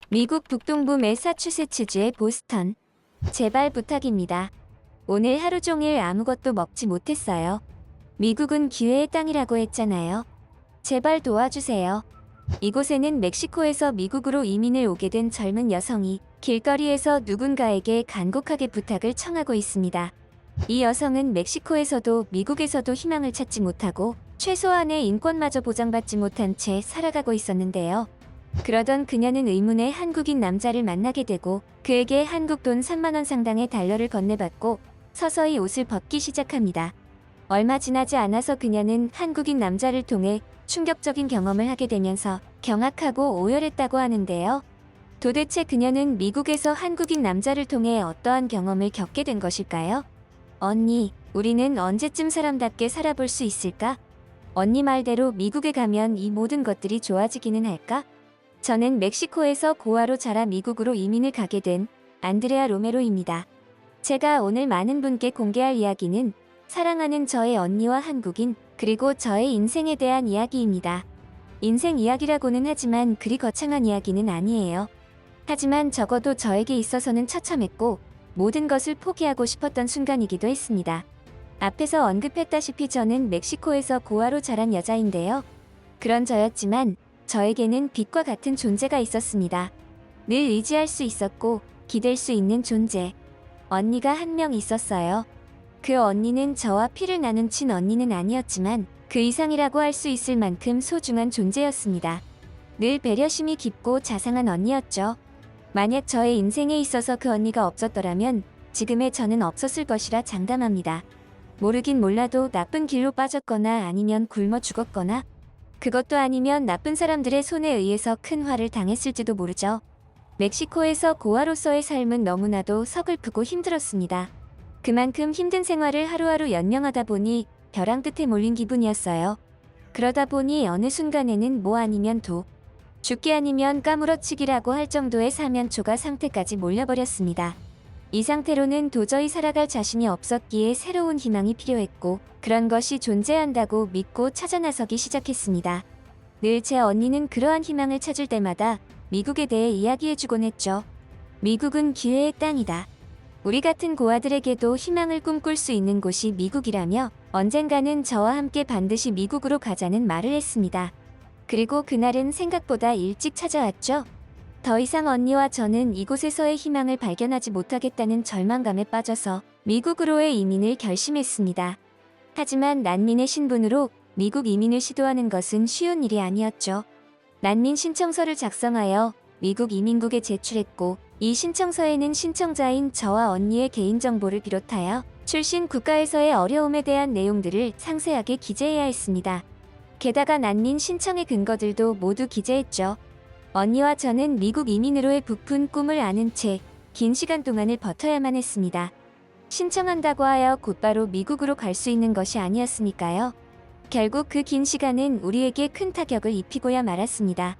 미국 북동부 매사추세츠주의 보스턴. 제발 부탁입니다. 오늘 하루 종일 아무것도 먹지 못했어요. 미국은 기회의 땅이라고 했잖아요. 제발 도와주세요. 이곳에는 멕시코에서 미국으로 이민을 오게 된 젊은 여성이 길거리에서 누군가에게 간곡하게 부탁을 청하고 있습니다. 이 여성은 멕시코에서도 미국에서도 희망을 찾지 못하고 최소한의 인권마저 보장받지 못한 채 살아가고 있었는데요. 그러던 그녀는 의문의 한국인 남자를 만나게 되고 그에게 한국 돈 3만 원 상당의 달러를 건네받고 서서히 옷을 벗기 시작합니다. 얼마 지나지 않아서 그녀는 한국인 남자를 통해 충격적인 경험을 하게 되면서 경악하고 오열했다고 하는데요. 도대체 그녀는 미국에서 한국인 남자를 통해 어떠한 경험을 겪게 된 것일까요? 언니, 우리는 언제쯤 사람답게 살아볼 수 있을까? 언니 말대로 미국에 가면 이 모든 것들이 좋아지기는 할까? 저는 멕시코에서 고아로 자라 미국으로 이민을 가게 된 안드레아 로메로입니다. 제가 오늘 많은 분께 공개할 이야기는 사랑하는 저의 언니와 한국인, 그리고 저의 인생에 대한 이야기입니다. 인생 이야기라고는 하지만 그리 거창한 이야기는 아니에요. 하지만 적어도 저에게 있어서는 처참했고 모든 것을 포기하고 싶었던 순간이기도 했습니다. 앞에서 언급했다시피 저는 멕시코에서 고아로 자란 여자인데요. 그런 저였지만 저에게는 빛과 같은 존재가 있었습니다. 늘 의지할 수 있었고 기댈 수 있는 존재. 언니가 한 명 있었어요. 그 언니는 저와 피를 나눈 친언니는 아니었지만 그 이상이라고 할 수 있을 만큼 소중한 존재였습니다. 늘 배려심이 깊고 자상한 언니였죠. 만약 저의 인생에 있어서 그 언니가 없었더라면 지금의 저는 없었을 것이라 장담합니다. 모르긴 몰라도 나쁜 길로 빠졌거나 아니면 굶어 죽었거나 그것도 아니면 나쁜 사람들의 손에 의해서 큰 화를 당했을지도 모르죠. 멕시코에서 고아로서의 삶은 너무나도 서글프고 힘들었습니다. 그만큼 힘든 생활을 하루하루 연명하다 보니 벼랑 끝에 몰린 기분이었어요. 그러다 보니 어느 순간에는 뭐 아니면 도, 죽기 아니면 까무러치기라고 할 정도의 사면초가 상태까지 몰려버렸습니다. 이 상태로는 도저히 살아갈 자신이 없었기에 새로운 희망이 필요했고 그런 것이 존재한다고 믿고 찾아 나서기 시작했습니다. 늘 제 언니는 그러한 희망을 찾을 때마다 미국에 대해 이야기해주곤 했죠. 미국은 기회의 땅이다. 우리 같은 고아들에게도 희망을 꿈꿀 수 있는 곳이 미국이라며 언젠가는 저와 함께 반드시 미국으로 가자는 말을 했습니다. 그리고 그날은 생각보다 일찍 찾아왔죠. 더 이상 언니와 저는 이곳에서의 희망을 발견하지 못하겠다는 절망감에 빠져서 미국으로의 이민을 결심했습니다. 하지만 난민의 신분으로 미국 이민을 시도하는 것은 쉬운 일이 아니었죠. 난민 신청서를 작성하여 미국 이민국에 제출했고 이 신청서에는 신청자인 저와 언니의 개인정보를 비롯하여 출신 국가에서의 어려움에 대한 내용들을 상세하게 기재해야 했습니다. 게다가 난민 신청의 근거들도 모두 기재했죠. 언니와 저는 미국 이민으로의 부푼 꿈을 아는 채 긴 시간 동안을 버텨야만 했습니다. 신청한다고 하여 곧바로 미국으로 갈 수 있는 것이 아니었으니까요. 결국 그 긴 시간은 우리에게 큰 타격을 입히고야 말았습니다.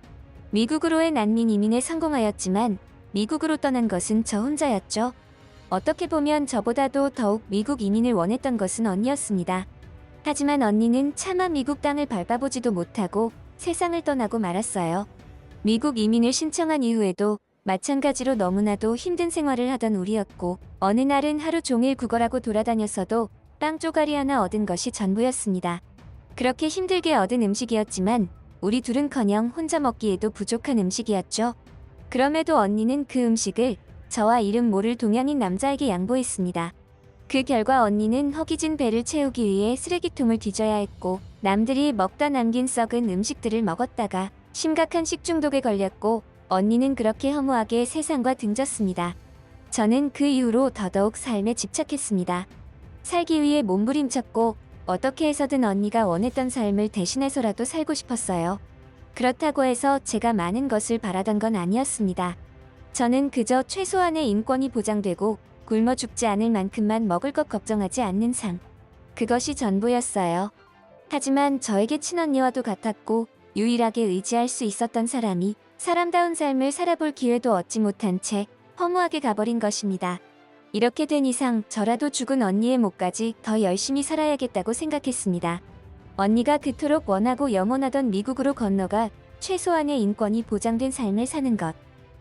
미국으로의 난민 이민에 성공하였지만 미국으로 떠난 것은 저 혼자였죠. 어떻게 보면 저보다도 더욱 미국 이민을 원했던 것은 언니였습니다. 하지만 언니는 차마 미국 땅을 밟아보지도 못하고 세상을 떠나고 말았어요. 미국 이민을 신청한 이후에도 마찬가지로 너무나도 힘든 생활을 하던 우리였고 어느 날은 하루 종일 구걸하고 돌아다녔어도 빵 쪼가리 하나 얻은 것이 전부였습니다. 그렇게 힘들게 얻은 음식이었지만 우리 둘은커녕 혼자 먹기에도 부족한 음식이었죠. 그럼에도 언니는 그 음식을 저와 이름 모를 동양인 남자에게 양보했습니다. 그 결과 언니는 허기진 배를 채우기 위해 쓰레기통을 뒤져야 했고 남들이 먹다 남긴 썩은 음식들을 먹었다가 심각한 식중독에 걸렸고 언니는 그렇게 허무하게 세상과 등졌습니다. 저는 그 이후로 더더욱 삶에 집착했습니다. 살기 위해 몸부림쳤고 어떻게 해서든 언니가 원했던 삶을 대신해서라도 살고 싶었어요. 그렇다고 해서 제가 많은 것을 바라던 건 아니었습니다. 저는 그저 최소한의 인권이 보장되고 굶어 죽지 않을 만큼만 먹을 것 걱정하지 않는 삶. 그것이 전부였어요. 하지만 저에게 친언니와도 같았고 유일하게 의지할 수 있었던 사람이 사람다운 삶을 살아볼 기회도 얻지 못한 채 허무하게 가버린 것입니다. 이렇게 된 이상 저라도 죽은 언니의 몫까지 더 열심히 살아야겠다고 생각했습니다. 언니가 그토록 원하고 영원하던 미국으로 건너가 최소한의 인권이 보장된 삶을 사는 것.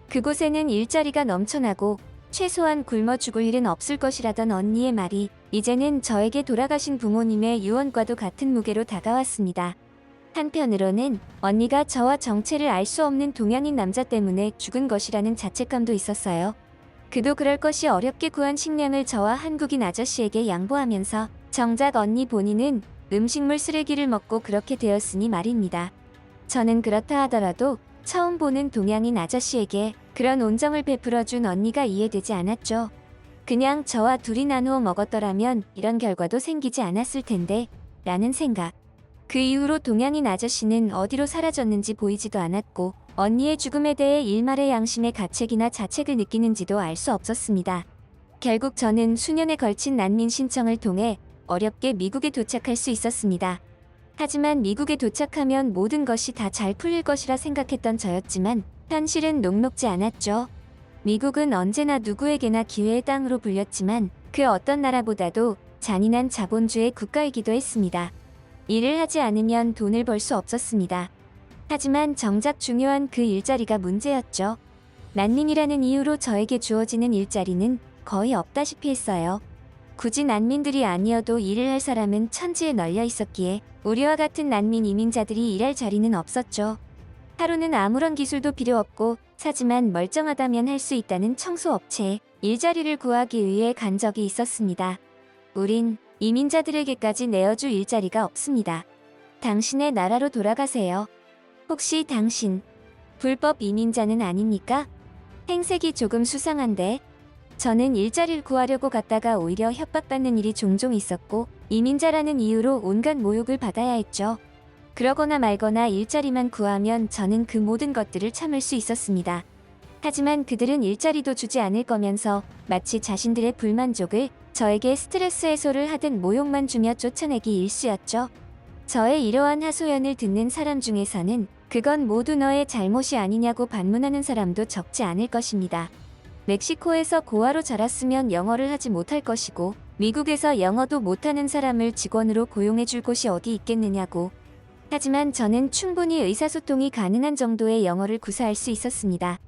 그곳에는 일자리가 넘쳐나고 최소한 굶어 죽을 일은 없을 것이라던 언니의 말이 이제는 저에게 돌아가신 부모님의 유언과도 같은 무게로 다가왔습니다. 한편으로는 언니가 저와 정체를 알 수 없는 동양인 남자 때문에 죽은 것이라는 자책감도 있었어요. 그도 그럴 것이 어렵게 구한 식량을 저와 한국인 아저씨에게 양보하면서 정작 언니 본인은 음식물 쓰레기를 먹고 그렇게 되었으니 말입니다. 저는 그렇다 하더라도 처음 보는 동양인 아저씨에게 그런 온정을 베풀어준 언니가 이해되지 않았죠. 그냥 저와 둘이 나누어 먹었더라면 이런 결과도 생기지 않았을 텐데 라는 생각. 그 이후로 동양인 아저씨는 어디로 사라졌는지 보이지도 않았고 언니의 죽음에 대해 일말의 양심의 가책이나 자책을 느끼는지도 알 수 없었습니다. 결국 저는 수년에 걸친 난민 신청을 통해 어렵게 미국에 도착할 수 있었습니다. 하지만 미국에 도착하면 모든 것이 다 잘 풀릴 것이라 생각했던 저였지만 현실은 녹록지 않았죠. 미국은 언제나 누구에게나 기회의 땅으로 불렸지만 그 어떤 나라보다도 잔인한 자본주의 국가이기도 했습니다. 일을 하지 않으면 돈을 벌 수 없었습니다. 하지만 정작 중요한 그 일자리가 문제였죠. 난민이라는 이유로 저에게 주어지는 일자리는 거의 없다시피 했어요. 굳이 난민들이 아니어도 일을 할 사람은 천지에 널려 있었기에 우리와 같은 난민 이민자들이 일할 자리는 없었죠. 하루는 아무런 기술도 필요 없고 하지만 멀쩡하다면 할 수 있다는 청소업체에 일자리를 구하기 위해 간 적이 있었습니다. 우린 이민자들에게까지 내어줄 일자리가 없습니다. 당신의 나라로 돌아가세요. 혹시 당신 불법 이민자는 아닙니까? 행색이 조금 수상한데 저는 일자리를 구하려고 갔다가 오히려 협박받는 일이 종종 있었고 이민자라는 이유로 온갖 모욕을 받아야 했죠. 그러거나 말거나 일자리만 구하면 저는 그 모든 것들을 참을 수 있었습니다. 하지만 그들은 일자리도 주지 않을 거면서 마치 자신들의 불만족을 저에게 스트레스 해소를 하듯 모욕만 주며 쫓아내기 일쑤였죠. 저의 이러한 하소연을 듣는 사람 중에서는 그건 모두 너의 잘못이 아니냐고 반문하는 사람도 적지 않을 것입니다. 멕시코에서 고아로 자랐으면 영어를 하지 못할 것이고 미국에서 영어도 못하는 사람을 직원으로 고용해줄 곳이 어디 있겠느냐고. 하지만 저는 충분히 의사소통이 가능한 정도의 영어를 구사할 수 있었습니다.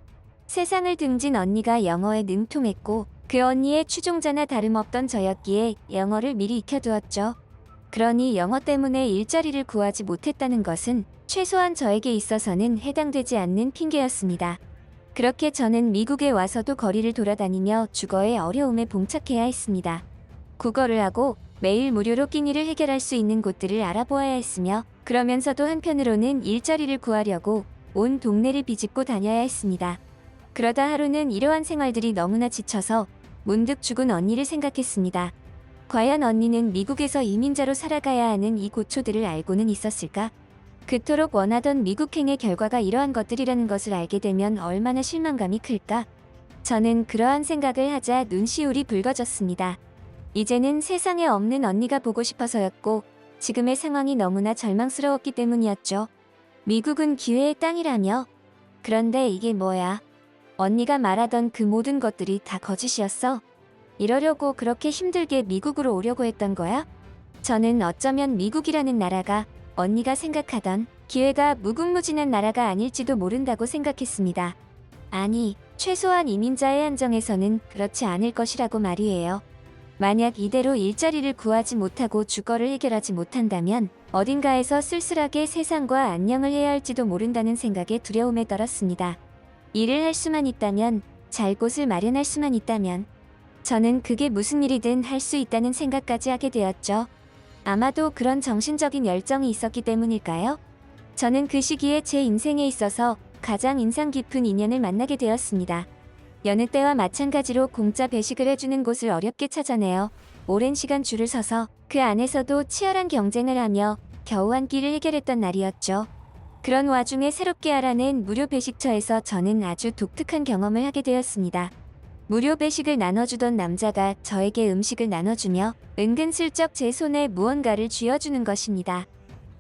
세상을 등진 언니가 영어에 능통했고 그 언니의 추종자나 다름없던 저였기에 영어를 미리 익혀두었죠. 그러니 영어 때문에 일자리를 구하지 못했다는 것은 최소한 저에게 있어서는 해당되지 않는 핑계였습니다. 그렇게 저는 미국에 와서도 거리를 돌아다니며 주거의 어려움에 봉착해야 했습니다. 국어를 하고 매일 무료로 끼니를 해결할 수 있는 곳들을 알아보아야 했으며 그러면서도 한편으로는 일자리를 구하려고 온 동네를 비집고 다녀야 했습니다. 그러다 하루는 이러한 생활들이 너무나 지쳐서 문득 죽은 언니를 생각했습니다. 과연 언니는 미국에서 이민자로 살아가야 하는 이 고초들을 알고는 있었을까? 그토록 원하던 미국행의 결과가 이러한 것들이라는 것을 알게 되면 얼마나 실망감이 클까? 저는 그러한 생각을 하자 눈시울이 붉어졌습니다. 이제는 세상에 없는 언니가 보고 싶어서였고 지금의 상황이 너무나 절망스러웠기 때문이었죠. 미국은 기회의 땅이라며? 그런데 이게 뭐야? 언니가 말하던 그 모든 것들이 다 거짓이었어? 이러려고 그렇게 힘들게 미국으로 오려고 했던 거야? 저는 어쩌면 미국이라는 나라가 언니가 생각하던 기회가 무궁무진한 나라가 아닐지도 모른다고 생각했습니다. 아니, 최소한 이민자의 한정에서는 그렇지 않을 것이라고 말이에요. 만약 이대로 일자리를 구하지 못하고 주거를 해결하지 못한다면 어딘가에서 쓸쓸하게 세상과 안녕을 해야 할지도 모른다는 생각에 두려움에 떨었습니다. 일을 할 수만 있다면, 잘 곳을 마련할 수만 있다면 저는 그게 무슨 일이든 할 수 있다는 생각까지 하게 되었죠. 아마도 그런 정신적인 열정이 있었기 때문일까요? 저는 그 시기에 제 인생에 있어서 가장 인상 깊은 인연을 만나게 되었습니다. 여느 때와 마찬가지로 공짜 배식을 해주는 곳을 어렵게 찾아내어 오랜 시간 줄을 서서 그 안에서도 치열한 경쟁을 하며 겨우 한 끼를 해결했던 날이었죠. 그런 와중에 새롭게 알아낸 무료 배식처에서 저는 아주 독특한 경험을 하게 되었습니다. 무료 배식을 나눠주던 남자가 저에게 음식을 나눠주며 은근슬쩍 제 손에 무언가를 쥐어주는 것입니다.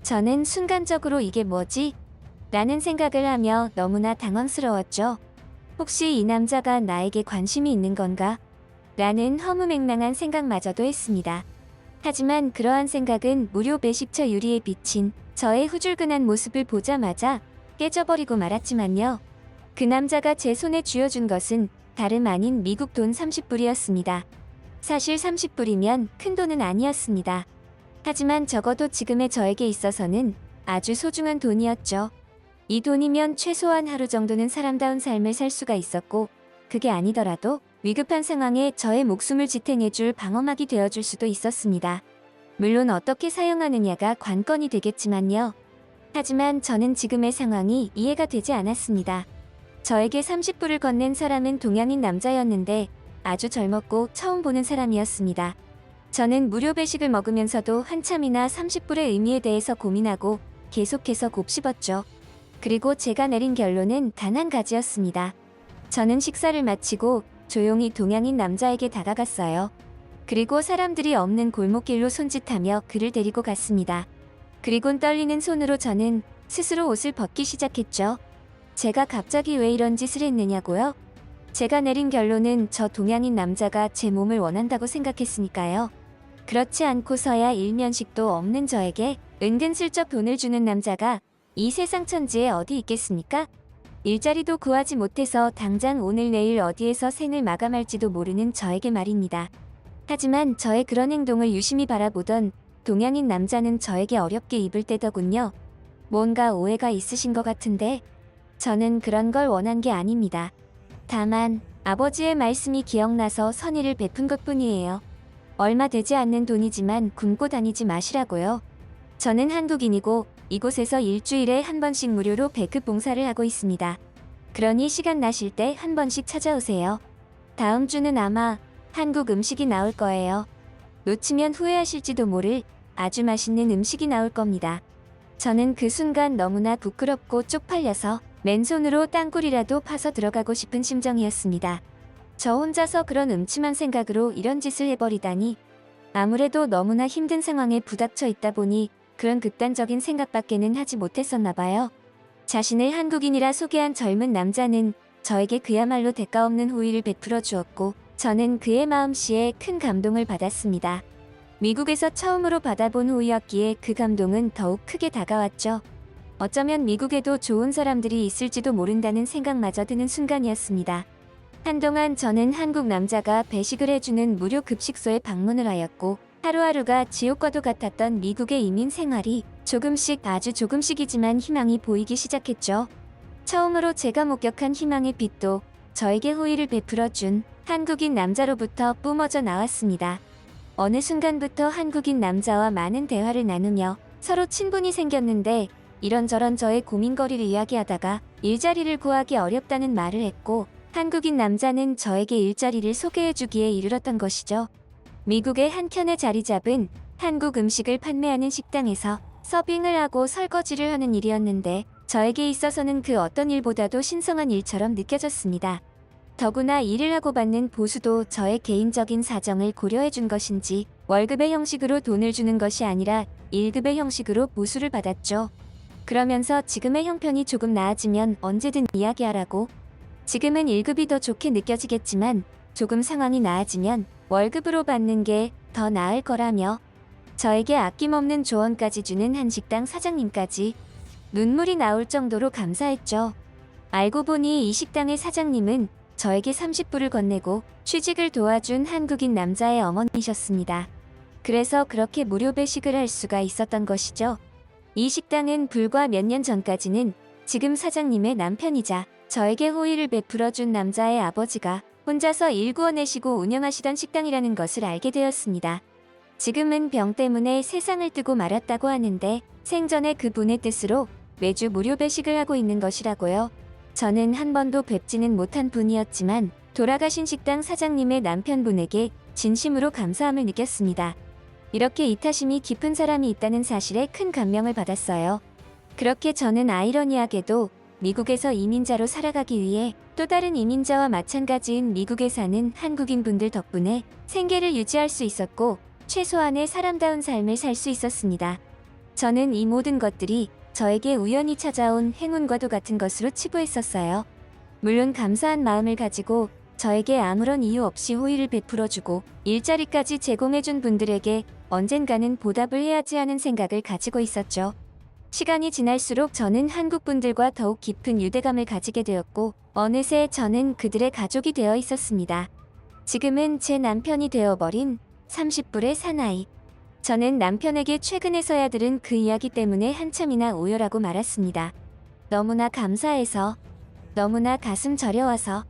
저는 순간적으로 이게 뭐지? 라는 생각을 하며 너무나 당황스러웠죠. 혹시 이 남자가 나에게 관심이 있는 건가? 라는 허무맹랑한 생각마저도 했습니다. 하지만 그러한 생각은 무료 배식처 유리에 비친 저의 후줄근한 모습을 보자마자 깨져버리고 말았지만요. 그 남자가 제 손에 쥐어준 것은 다름 아닌 미국 돈 30불이었습니다. 사실 30불이면 큰 돈은 아니었습니다. 하지만 적어도 지금의 저에게 있어서는 아주 소중한 돈이었죠. 이 돈이면 최소한 하루 정도는 사람다운 삶을 살 수가 있었고, 그게 아니더라도 위급한 상황에 저의 목숨을 지탱해줄 방어막이 되어줄 수도 있었습니다. 물론 어떻게 사용하느냐가 관건이 되겠지만요. 하지만 저는 지금의 상황이 이해가 되지 않았습니다. 저에게 30불을 건넨 사람은 동양인 남자였는데 아주 젊었고 처음 보는 사람이었습니다. 저는 무료 배식을 먹으면서도 한참이나 30불의 의미에 대해서 고민하고 계속해서 곱씹었죠. 그리고 제가 내린 결론은 단 한 가지였습니다. 저는 식사를 마치고 조용히 동양인 남자에게 다가갔어요. 그리고 사람들이 없는 골목길로 손짓하며 그를 데리고 갔습니다. 그리곤 떨리는 손으로 저는 스스로 옷을 벗기 시작했죠. 제가 갑자기 왜 이런 짓을 했느냐고요? 제가 내린 결론은 저 동양인 남자가 제 몸을 원한다고 생각했으니까요. 그렇지 않고서야 일면식도 없는 저에게 은근슬쩍 돈을 주는 남자가 이 세상 천지에 어디 있겠습니까? 일자리도 구하지 못해서 당장 오늘 내일 어디에서 생을 마감할지도 모르는 저에게 말입니다. 하지만 저의 그런 행동을 유심히 바라보던 동양인 남자는 저에게 어렵게 입을 떼더군요. 뭔가 오해가 있으신 것 같은데 저는 그런 걸 원한 게 아닙니다. 다만 아버지의 말씀이 기억나서 선의를 베푼 것뿐이에요. 얼마 되지 않는 돈이지만 굶고 다니지 마시라고요. 저는 한국인이고 이곳에서 일주일에 한 번씩 무료로 배급 봉사를 하고 있습니다. 그러니 시간 나실 때 한 번씩 찾아오세요. 다음 주는 아마 한국 음식이 나올 거예요. 놓치면 후회하실지도 모를 아주 맛있는 음식이 나올 겁니다. 저는 그 순간 너무나 부끄럽고 쪽팔려서 맨손으로 땅굴이라도 파서 들어가고 싶은 심정이었습니다. 저 혼자서 그런 음침한 생각으로 이런 짓을 해버리다니. 아무래도 너무나 힘든 상황에 부닥쳐 있다 보니 그런 극단적인 생각밖에는 하지 못했었나 봐요. 자신을 한국인이라 소개한 젊은 남자는 저에게 그야말로 대가 없는 호의를 베풀어 주었고 저는 그의 마음씨에 큰 감동을 받았습니다. 미국에서 처음으로 받아본 호의였기에 그 감동은 더욱 크게 다가왔죠. 어쩌면 미국에도 좋은 사람들이 있을지도 모른다는 생각마저 드는 순간이었습니다. 한동안 저는 한국 남자가 배식을 해주는 무료 급식소에 방문을 하였고 하루하루가 지옥과도 같았던 미국의 이민 생활이 조금씩 아주 조금씩이지만 희망이 보이기 시작했죠. 처음으로 제가 목격한 희망의 빛도 저에게 호의를 베풀어준 한국인 남자로부터 뿜어져 나왔습니다. 어느 순간부터 한국인 남자와 많은 대화를 나누며 서로 친분이 생겼는데 이런저런 저의 고민거리를 이야기하다가 일자리를 구하기 어렵다는 말을 했고 한국인 남자는 저에게 일자리를 소개해주기에 이르렀던 것이죠. 미국의 한켠에 자리 잡은 한국 음식을 판매하는 식당에서 서빙을 하고 설거지를 하는 일이었는데 저에게 있어서는 그 어떤 일보다도 신성한 일처럼 느껴졌습니다. 더구나 일을 하고 받는 보수도 저의 개인적인 사정을 고려해준 것인지 월급의 형식으로 돈을 주는 것이 아니라 1급의 형식으로 보수를 받았죠. 그러면서 지금의 형편이 조금 나아지면 언제든 이야기하라고. 지금은 1급이 더 좋게 느껴지겠지만 조금 상황이 나아지면 월급으로 받는 게 더 나을 거라며 저에게 아낌없는 조언까지 주는 한식당 사장님까지 눈물이 나올 정도로 감사했죠. 알고 보니 이 식당의 사장님은 저에게 30불을 건네고 취직을 도와준 한국인 남자의 어머니셨습니다. 그래서 그렇게 무료 배식을 할 수가 있었던 것이죠. 이 식당은 불과 몇 년 전까지는 지금 사장님의 남편이자 저에게 호의를 베풀어준 남자의 아버지가 혼자서 일 구워내시고 운영하시던 식당이라는 것을 알게 되었습니다. 지금은 병 때문에 세상을 뜨고 말았다고 하는데 생전에 그분의 뜻으로 매주 무료 배식을 하고 있는 것이라고요. 저는 한 번도 뵙지는 못한 분이었지만 돌아가신 식당 사장님의 남편분에게 진심으로 감사함을 느꼈습니다. 이렇게 이타심이 깊은 사람이 있다는 사실에 큰 감명을 받았어요. 그렇게 저는 아이러니하게도 미국에서 이민자로 살아가기 위해 또 다른 이민자와 마찬가지인 미국에 사는 한국인 분들 덕분에 생계를 유지할 수 있었고 최소한의 사람다운 삶을 살 수 있었습니다. 저는 이 모든 것들이 저에게 우연히 찾아온 행운과도 같은 것으로 치부했었어요. 물론 감사한 마음을 가지고 저에게 아무런 이유 없이 호의를 베풀어주고 일자리까지 제공해준 분들에게 언젠가는 보답을 해야지 하는 생각을 가지고 있었죠. 시간이 지날수록 저는 한국 분들과 더욱 깊은 유대감을 가지게 되었고 어느새 저는 그들의 가족이 되어 있었습니다. 지금은 제 남편이 되어버린 30불의 사나이. 저는 남편에게 최근에서야 들은 그 이야기 때문에 한참이나 오열하고 말았습니다. 너무나 감사해서, 너무나 가슴 저려와서.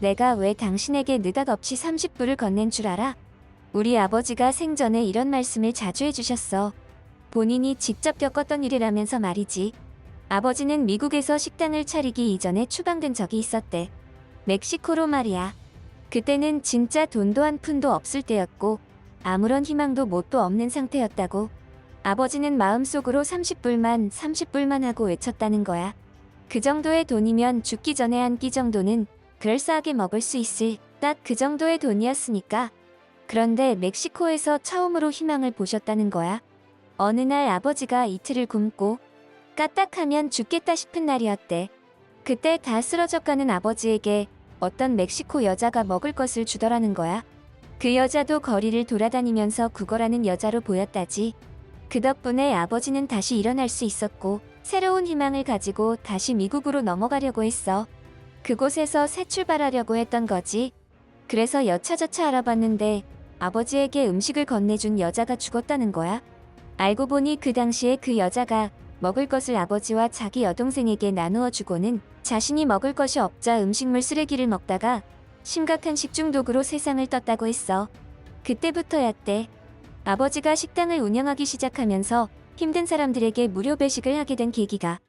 내가 왜 당신에게 느닷없이 30불을 건넨 줄 알아? 우리 아버지가 생전에 이런 말씀을 자주 해주셨어. 본인이 직접 겪었던 일이라면서 말이지. 아버지는 미국에서 식당을 차리기 이전에 추방된 적이 있었대. 멕시코로 말이야. 그때는 진짜 돈도 한 푼도 없을 때였고 아무런 희망도 뭣도 없는 상태였다고. 아버지는 마음속으로 30불만 하고 외쳤다는 거야. 그 정도의 돈이면 죽기 전에 한 끼 정도는 그럴싸하게 먹을 수 있을 딱 그 정도의 돈이었으니까. 그런데 멕시코에서 처음으로 희망을 보셨다는 거야. 어느 날 아버지가 이틀을 굶고 까딱하면 죽겠다 싶은 날이었대. 그때 다 쓰러져가는 아버지에게 어떤 멕시코 여자가 먹을 것을 주더라는 거야. 그 여자도 거리를 돌아다니면서 구걸하는 여자로 보였다지. 그 덕분에 아버지는 다시 일어날 수 있었고 새로운 희망을 가지고 다시 미국으로 넘어가려고 했어. 그곳에서 새 출발하려고 했던 거지. 그래서 여차저차 알아봤는데 아버지에게 음식을 건네준 여자가 죽었다는 거야. 알고 보니 그 당시에 그 여자가 먹을 것을 아버지와 자기 여동생에게 나누어 주고는 자신이 먹을 것이 없자 음식물 쓰레기를 먹다가 심각한 식중독으로 세상을 떴다고 했어. 그때부터였대. 아버지가 식당을 운영하기 시작하면서 힘든 사람들에게 무료 배식을 하게 된 계기가